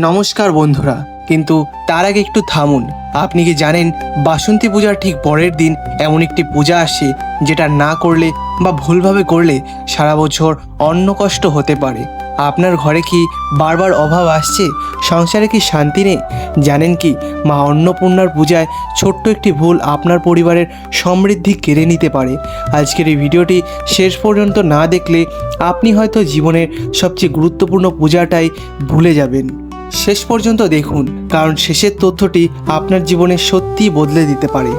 নমস্কার বন্ধুরা, কিন্তু তার আগে একটু থামুন। আপনি কি জানেন বাসন্তী পূজার ঠিক পরের দিন এমন একটি পূজা আসে যেটা না করলে বা ভুলভাবে করলে সারা বছর অন্ন কষ্ট হতে পারে। আপনার ঘরে কি বারবার অভাব আসছে? সংসারে কি শান্তি নেই? জানেন কি, মা অন্নপূর্ণার পূজায় ছোট্ট একটি ভুল আপনার পরিবারের সমৃদ্ধি কেড়ে নিতে পারে। আজকের এই ভিডিওটি শেষ পর্যন্ত না দেখলে আপনি হয়তো জীবনের সবচেয়ে গুরুত্বপূর্ণ পূজাটাই ভুলে যাবেন। শেষ পর্যন্ত দেখুন, কারণ শেষের তথ্যটি আপনার জীবনে সত্যিই বদলে দিতে পারে।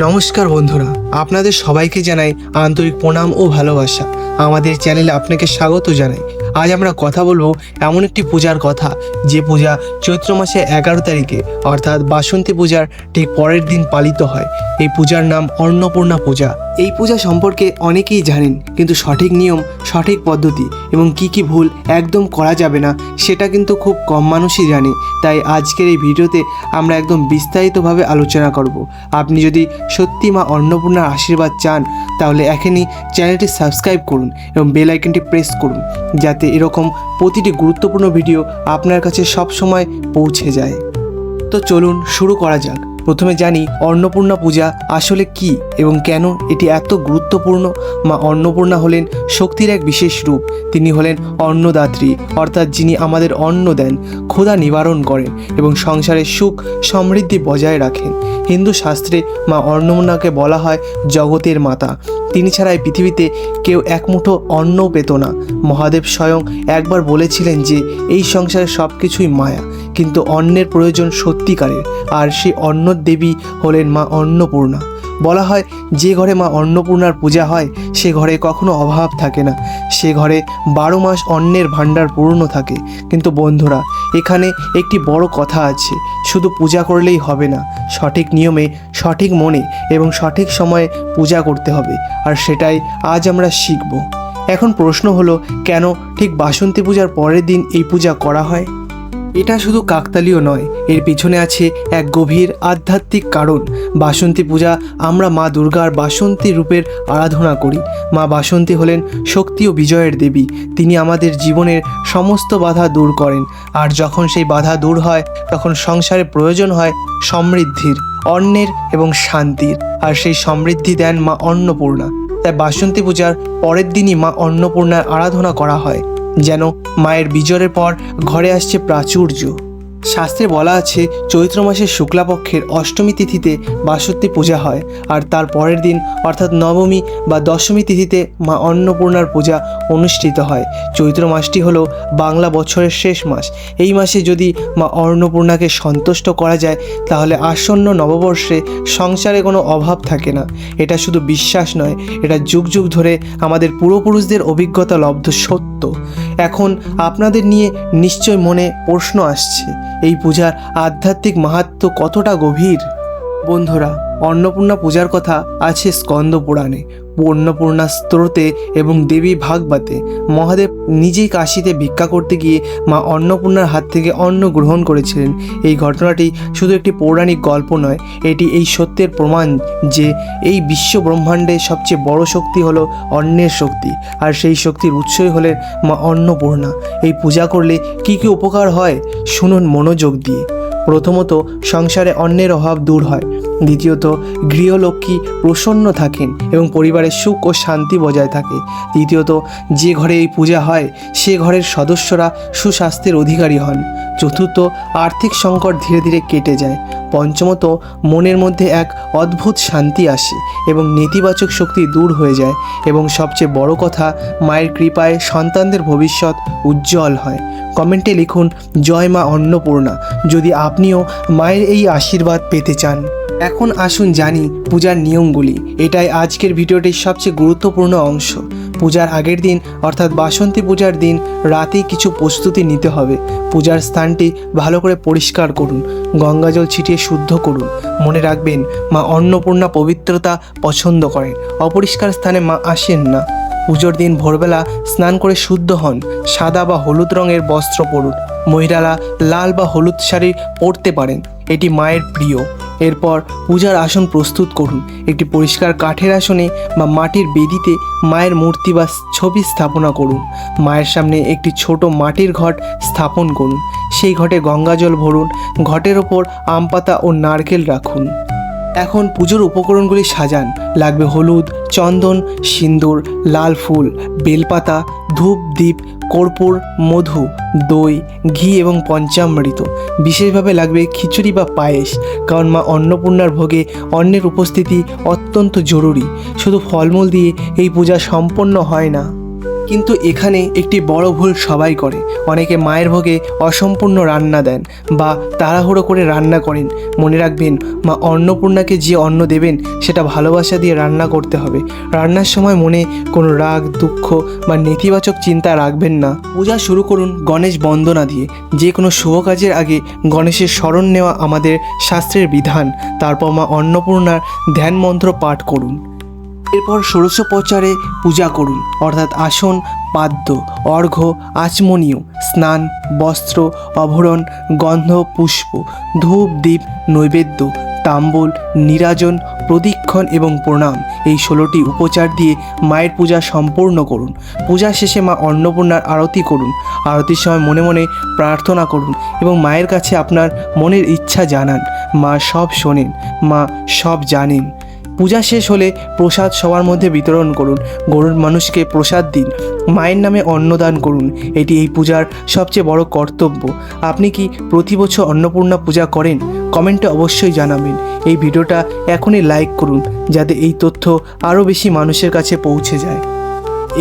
নমস্কার বন্ধুরা, আপনাদের সবাইকে জানাই আন্তরিক প্রণাম ও ভালোবাসা। আমাদের চ্যানেলে আপনাকে স্বাগত জানাই। আজ আমরা কথা বলবো এমন একটি পূজার কথা, যে পূজা চৈত্র মাসে 11 তারিখে অর্থাৎ বাসন্তী পূজার ঠিক পরের দিন পালিত হয়। এই পূজার নাম অন্নপূর্ণা পূজা। এই পূজা সম্পর্কে অনেকেই জানেন, কিন্তু সঠিক নিয়ম, সঠিক পদ্ধতি এবং কি ভুল একদম করা যাবে না সেটা কিন্তু খুব কম মানুষই জানে। তাই আজকের এই ভিডিওতে আমরা একদম বিস্তারিতভাবে আলোচনা করব। আপনি যদি সত্যি মা অন্নপূর্ণার আশীর্বাদ চান, তাহলে এখনই চ্যানেলটি সাবস্ক্রাইব করুন এবং বেল আইকনটি প্রেস করুন, যাতে এরকম প্রতিটি গুরুত্বপূর্ণ ভিডিও আপনার কাছে সব সময় পৌঁছে যায়। তো চলুন শুরু করা যাক। প্রথমে জানি অন্নপূর্ণা পূজা আসলে কি এবং কেন এটি এত গুরুত্বপূর্ণ। মা অন্নপূর্ণা হলেন শক্তির এক বিশেষ রূপ। তিনি হলেন অন্নদাত্রী, অর্থাৎ যিনি আমাদের অন্ন দেন, ক্ষুধা নিবারণ করেন এবং সংসারে সুখ সমৃদ্ধি বজায় রাখেন। হিন্দু শাস্ত্রে মা অন্নপূর্ণাকে বলা হয় জগতের মাতা। তিনি ছাড়া এই পৃথিবীতে কেউ এক মুঠো অন্নও পেত না। মহাদেব স্বয়ং একবার বলেছিলেন যে এই সংসারে সব কিছুই মায়া, কিন্তু অন্নের প্রয়োজন সত্যিকারের, আর সেই অন্ন দেবী হলেন মা অন্নপূর্ণা। বলা হয় যে ঘরে মা অন্নপূর্ণার পূজা হয় সে ঘরে কখনো অভাব থাকে না, সে ঘরে 12 মাস অন্নের ভাণ্ডার পূর্ণ থাকে। কিন্তু বন্ধুরা, এখানে একটি বড় কথা আছে। শুধু পূজা করলেই হবে না, সঠিক নিয়মে, সঠিক মনে এবং সঠিক সময়ে পূজা করতে হবে, আর সেটাই আজ আমরা শিখব। এখন প্রশ্ন হলো, কেন ঠিক বাসন্তী পূজার পরের দিন এই পূজা করা হয়? এটা শুধু কাকতালীয় নয়, এর পিছনে আছে এক গভীর আধ্যাত্মিক কারণ। বাসন্তী পূজা আমরা মা দুর্গার বাসন্তী রূপের আরাধনা করি। মা বাসন্তী হলেন শক্তি ও বিজয়ের দেবী। তিনি আমাদের জীবনের সমস্ত বাধা দূর করেন, আর যখন সেই বাধা দূর হয় তখন সংসারে প্রয়োজন হয় সমৃদ্ধির, অন্নের এবং শান্তির, আর সেই সমৃদ্ধি দেন মা অন্নপূর্ণা। তাই বাসন্তী পূজার পরের দিনই মা অন্নপূর্ণার আরাধনা করা হয়, যেন মায়ের বিজয়ের পর ঘরে আসছে প্রাচুর্য। শাস্ত্রে বলা আছে চৈত্র মাসের শুক্লাপক্ষের অষ্টমী তিথিতে বাসন্তী পূজা হয়, আর তার পরের দিন অর্থাৎ নবমী বা দশমী তিথিতে মা অন্নপূর্ণার পূজা অনুষ্ঠিত হয়। চৈত্র মাসটি হলো বাংলা বছরের শেষ মাস। এই মাসে যদি মা অন্নপূর্ণাকে সন্তুষ্ট করা যায়, তাহলে আসন্ন নববর্ষে সংসারে কোনো অভাব থাকে না। এটা শুধু বিশ্বাস নয়, এটা যুগ যুগ ধরে আমাদের পূর্বপুরুষদের অভিজ্ঞতা লব্ধ সত্য। এখন আপনাদের নিয়ে নিশ্চয় মনে প্রশ্ন আসছে, এই পূজার আধ্যাত্মিক মাহাত্ম্য কতটা গভীর? বন্ধুরা, অন্নপূর্ণা পূজার কথা আছে স্কন্দ পুরাণে, অন্নপূর্ণা স্তোত্রে এবং দেবী ভাগবতে। মহাদেব নিজেই কাশীতে ভিক্ষা করতে গিয়ে মা অন্নপূর্ণার হাত থেকে অন্ন গ্রহণ করেছিলেন। এই ঘটনাটি শুধু একটি পৌরাণিক গল্প নয়, এটি এই সত্যের প্রমাণ যে এই বিশ্ব ব্রহ্মাণ্ডের সবচেয়ে বড় শক্তি হলো অন্নের শক্তি, আর সেই শক্তির উৎসই হলেন মা অন্নপূর্ণা। এই পূজা করলে কি উপকার হয় শুনুন মনোযোগ দিয়ে। প্রথমত, সংসারে অন্নের অভাব দূর হয়। দ্বিতীয়ত, গৃহলক্ষ্মী প্রসন্ন থাকেন এবং পরিবারের সুখ ও শান্তি বজায় থাকে। তৃতীয়ত, যে ঘরে এই পূজা হয় সে ঘরের সদস্যরা সুস্বাস্থ্যের অধিকারী হন। চতুর্থ, আর্থিক সংকট ধীরে ধীরে কেটে যায়। পঞ্চমত, মনের মধ্যে এক অদ্ভুত শান্তি আসে এবং নেতিবাচক শক্তি দূর হয়ে যায়। এবং সবচেয়ে বড় কথা, মায়ের কৃপায় সন্তানদের ভবিষ্যৎ উজ্জ্বল হয়। কমেন্টে লিখুন জয় মা অন্নপূর্ণা, যদি আপনিও মায়ের এই আশীর্বাদ পেতে চান। এখন আসুন জানি পূজার নিয়মগুলি। এটাই আজকের ভিডিওটির সবচেয়ে গুরুত্বপূর্ণ অংশ। পূজার আগের দিন অর্থাৎ বাসন্তী পূজার দিন রাতেই কিছু প্রস্তুতি নিতে হবে। পূজার স্থানটি ভালো করে পরিষ্কার করুন, গঙ্গাজল ছিটিয়ে শুদ্ধ করুন। মনে রাখবেন, মা অন্নপূর্ণা পবিত্রতা পছন্দ করেন, অপরিষ্কার স্থানে মা আসেন না। পুজোর দিন ভোরবেলা স্নান করে শুদ্ধ হন, সাদা বা হলুদ রঙের বস্ত্র পরুন। মহিলারা লাল বা হলুদ শাড়ি পরতে পারেন, এটি মায়ের প্রিয়। এরপর পূজার আসন প্রস্তুত করুন। একটি পরিষ্কার কাঠের আসনে বা মাটির বেদিতে মায়ের মূর্তি বা ছবি স্থাপনা করুন। মায়ের সামনে একটি ছোট মাটির ঘট স্থাপন করুন। সেই ঘটে গঙ্গা জল ভরুন, ঘটের ওপর আম পাতা ও নারকেল রাখুন। এখন পুজোর উপকরণগুলি সাজান। লাগবে হলুদ, চন্দন, সিন্দুর, লাল ফুল, বেলপাতা, ধূপ, দ্বীপ, কর্পূর, মধু, দই, ঘি এবং পঞ্চামৃত। বিশেষভাবে লাগবে খিচুড়ি বা পায়েস, কারণ মা অন্নপূর্ণার ভোগে অন্নের উপস্থিতি অত্যন্ত জরুরি। শুধু ফলমূল দিয়ে এই পূজা সম্পন্ন হয় না। কিন্তু এখানে একটি বড় ভুল সবাই করে। অনেকে মায়ের ভোগে অসম্পূর্ণ রান্না দেন বা তাড়াহুড়ো করে রান্না করেন। মনে রাখবেন, মা অন্নপূর্ণাকে যে অন্ন দেবেন সেটা ভালোবাসা দিয়ে রান্না করতে হবে। রান্নার সময় মনে কোনো রাগ, দুঃখ বা নেতিবাচক চিন্তা রাখবেন না। পূজা শুরু করুন গণেশ বন্দনা দিয়ে। যে কোনো শুভ কাজের আগে গণেশের শরণ নেওয়া আমাদের শাস্ত্রের বিধান। তারপর মা অন্নপূর্ণার ধ্যান মন্ত্র পাঠ করুন। এরপর ষোড়শোপচারে পূজা করুন, অর্থাৎ আসন, পাদ্য, অর্ঘ্য, আচমনীয়, স্নান, বস্ত্র, অভরণ, গন্ধ, পুষ্প, ধূপ, দ্বীপ, নৈবেদ্য, তাম্বুল, নিরাজন, প্রদক্ষিণ এবং প্রণাম, এই 16টি উপচার দিয়ে মায়ের পূজা সম্পূর্ণ করুন। পূজা শেষে মা অন্নপূর্ণার আরতি করুন। আরতির সময় মনে মনে প্রার্থনা করুন এবং মায়ের কাছে আপনার মনের ইচ্ছা জানান। মা সব শোনেন, মা সব জানেন। পূজা শেষ হলে প্রসাদ সবার মধ্যে বিতরণ করুন। গরিব মানুষকে প্রসাদ দিন। মায়ের নামে অন্নদান করুন। এটি এই পূজার সবচেয়ে বড় কর্তব্য। আপনি কি প্রতি বছর অন্নপূর্ণা পূজা করেন? কমেন্টে অবশ্যই জানাবেন। এই ভিডিওটা এখনই লাইক করুন, যাতে এই তথ্য আরও বেশি মানুষের কাছে পৌঁছে যায়।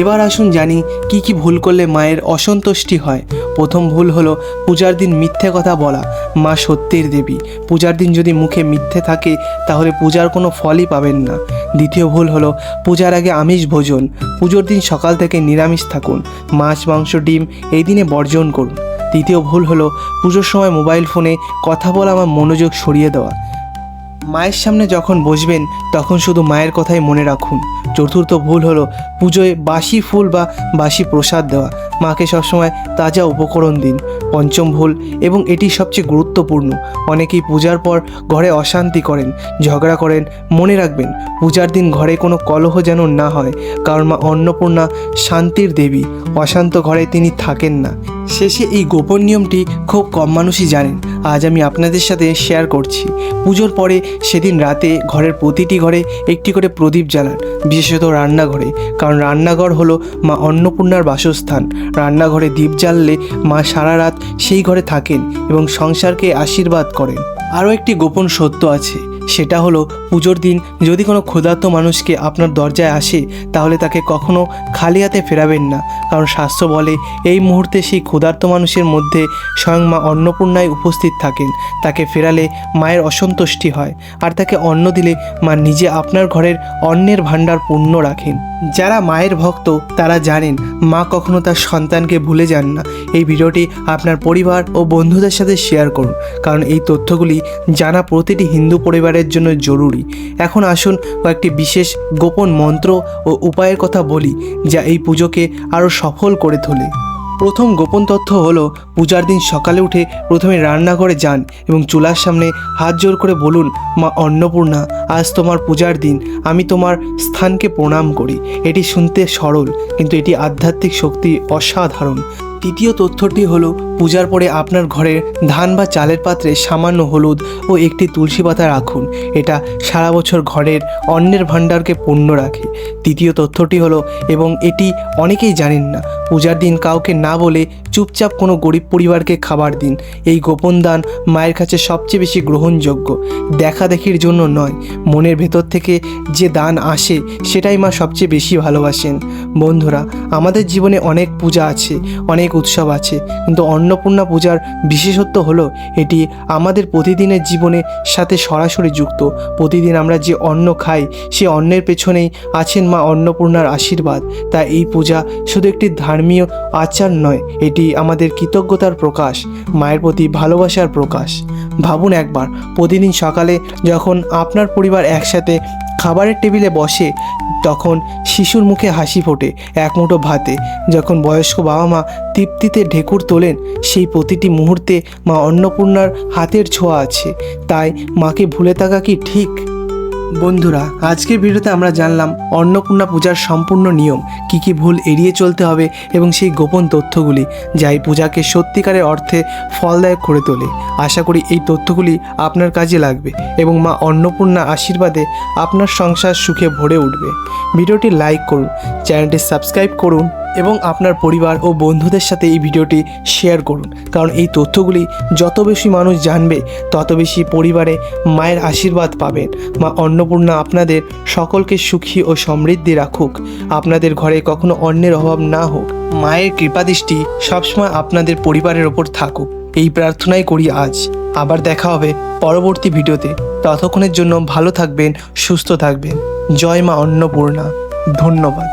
এবার আসুন জানি কি কি ভুল করলে মায়ের অসন্তুষ্টি হয়। প্রথম ভুল হলো পূজার দিন মিথ্যে কথা বলা। মা সত্যের দেবী। পূজার দিন যদি মুখে মিথ্যে থাকে তাহলে পূজার কোনো ফলই পাবেন না। দ্বিতীয় ভুল হলো পূজার আগে আমিষ ভোজন। পুজোর দিন সকাল থেকে নিরামিষ থাকুন। মাছ, মাংস, ডিম এই দিনে বর্জন করুন। তৃতীয় ভুল হলো পুজোর সময় মোবাইল ফোনে কথা বলা বা মনোযোগ সরিয়ে দেওয়া। মায়ের সামনে যখন বসবেন তখন শুধু মায়ের কথাই মনে রাখুন। চতুর্থ ভুল হলো পুজোয় বাসি ফুল বা বাসি প্রসাদ দেওয়া। মাকে সবসময় তাজা উপকরণ দিন। পঞ্চম ভুল, এবং এটি সবচেয়ে গুরুত্বপূর্ণ, অনেকেই পূজার পর ঘরে অশান্তি করেন, ঝগড়া করেন। মনে রাখবেন, পূজার দিন ঘরে কোনো কলহ যেন না হয়, কারণ মা অন্নপূর্ণা শান্তির দেবী। অশান্ত ঘরে তিনি থাকেন না। শেষে এই গোপন নিয়মটি খুব কম মানুষই জানেন। আজ আমি আপনাদের সাথে শেয়ার করছি। পুজোর পরে সেদিন রাতে ঘরের প্রতিটি ঘরে একটি করে প্রদীপ জ্বালান, বিশেষত রান্নাঘরে, কারণ রান্নাঘর হলো মা অন্নপূর্ণার বাসস্থান। রান্নাঘরে দীপ জ্বাললে মা সারা রাত সেই ঘরে থাকেন এবং সংসারকে আশীর্বাদ করেন। আরও একটি গোপন সত্য আছে, সেটা হলো পুজোর দিন যদি কোনো ক্ষুধার্ত মানুষকে আপনার দরজায় আসে তাহলে তাকে কখনো খালি হাতে ফেরাবেন না, কারণ শাস্ত্র বলে এই মুহূর্তে সেই ক্ষুধার্ত মানুষের মধ্যে স্বয়ং মা অন্নপূর্ণায় উপস্থিত থাকেন। তাকে ফেরালে মায়ের অসন্তুষ্টি হয়, আর তাকে অন্ন দিলে মা নিজে আপনার ঘরের অন্নের ভাণ্ডার পূর্ণ রাখেন। যারা মায়ের ভক্ত তারা জানেন মা কখনো তার সন্তানকে ভুলে যান না। এই ভিডিওটি আপনার পরিবার ও বন্ধুদের সাথে শেয়ার করুন, কারণ এই তথ্যগুলি জানা প্রতিটি হিন্দু পরিবারের জন্য জরুরি। এখন আসুন কয়েকটি বিশেষ গোপন মন্ত্র ও উপায়ের কথা বলি, যা এই পুজোকে আরও সফল করে তোলে। প্রথম গোপন তথ্য হলো পূজার দিন সকালে উঠে প্রথমে রান্নাঘরে যান এবং চুলার সামনে হাত জোর করে বলুন, মা অন্নপূর্ণা, আজ তোমার পূজার দিন, আমি তোমার স্থানকে প্রণাম করি। এটি শুনতে সরল, কিন্তু এটি আধ্যাত্মিক শক্তি অসাধারণ। তৃতীয় তথ্যটি হলো পূজার পরে আপনার ঘরের ধান বা চালের পাত্রে সামান্য হলুদ ও একটি তুলসী পাতা রাখুন। এটা সারা বছর ঘরের অন্নের ভাণ্ডারকে পূর্ণ রাখে। তৃতীয় তথ্যটি হলো, এবং এটি অনেকেই জানেন না, পূজার দিন কাউকে না বলে চুপচাপ কোনো গরিব পরিবারকে খাবার দিন। এই গোপন দান মায়ের কাছে সবচেয়ে বেশি গ্রহণযোগ্য। দেখাদেখির জন্য নয়, মনের ভেতর থেকে যে দান আসে সেটাই মা সবচেয়ে বেশি ভালোবাসেন। বন্ধুরা, আমাদের জীবনে অনেক পূজা আছে, অনেক উৎসব আছে, কিন্তু অন্নপূর্ণা পূজার বিশেষত্ব হলো এটি আমাদের প্রতিদিনের জীবনের সাথে সরাসরি যুক্ত। প্রতিদিন আমরা যে অন্ন খাই সে অন্নের পেছনেই আছেন মা অন্নপূর্ণার আশীর্বাদ। তাই এই পূজা শুধু একটি ধর্মীয় আচার নয়, এটি আমাদের কৃতজ্ঞতার প্রকাশ, মায়ের প্রতি ভালোবাসার প্রকাশ। ভাবুন একবার, প্রতিদিন সকালে যখন আপনার পরিবার একসাথে খাবারের টেবিলে বসে তখন শিশুর মুখে হাসি ফোটে এক মুঠো ভাতে, যখন বয়স্ক বাবা মা তৃপ্তিতে ঢেকুর তোলেন, সেই প্রতিটি মুহূর্তে মা অন্নপূর্ণার হাতের ছোঁয়া আছে। তাই মাকে ভুলে থাকা কি ঠিক? বন্ধুরা, আজকের ভিডিওতে আমরা জানলাম অন্নপূর্ণা পূজার সম্পূর্ণ নিয়ম, কি ভুল এড়িয়ে চলতে হবে এবং সেই গোপন তথ্যগুলি যা এই পূজাকে সত্যিকারের অর্থে ফলদায়ক করে তোলে। আশা করি এই তথ্যগুলি আপনার কাজে লাগবে এবং মা অন্নপূর্ণার আশীর্বাদে আপনার সংসার সুখে ভরে উঠবে। ভিডিওটি লাইক করুন, চ্যানেলটি সাবস্ক্রাইব করুন এবং আপনার পরিবার ও বন্ধুদের সাথে এই ভিডিওটি শেয়ার করুন, কারণ এই তথ্যগুলি যত বেশি মানুষ জানবে তত বেশি পরিবারে মায়ের আশীর্বাদ পাবেন। মা অন্নপূর্ণা আপনাদের সকলকে সুখী ও সমৃদ্ধি রাখুক, আপনাদের ঘরে কখনো অন্নের অভাব না হোক, মায়ের কৃপাদৃষ্টি সবসময় আপনাদের পরিবারের ওপর থাকুক, এই প্রার্থনাই করি আজ। আবার দেখা হবে পরবর্তী ভিডিওতে। ততক্ষণের জন্য ভালো থাকবেন, সুস্থ থাকবেন। জয় মা অন্নপূর্ণা। ধন্যবাদ।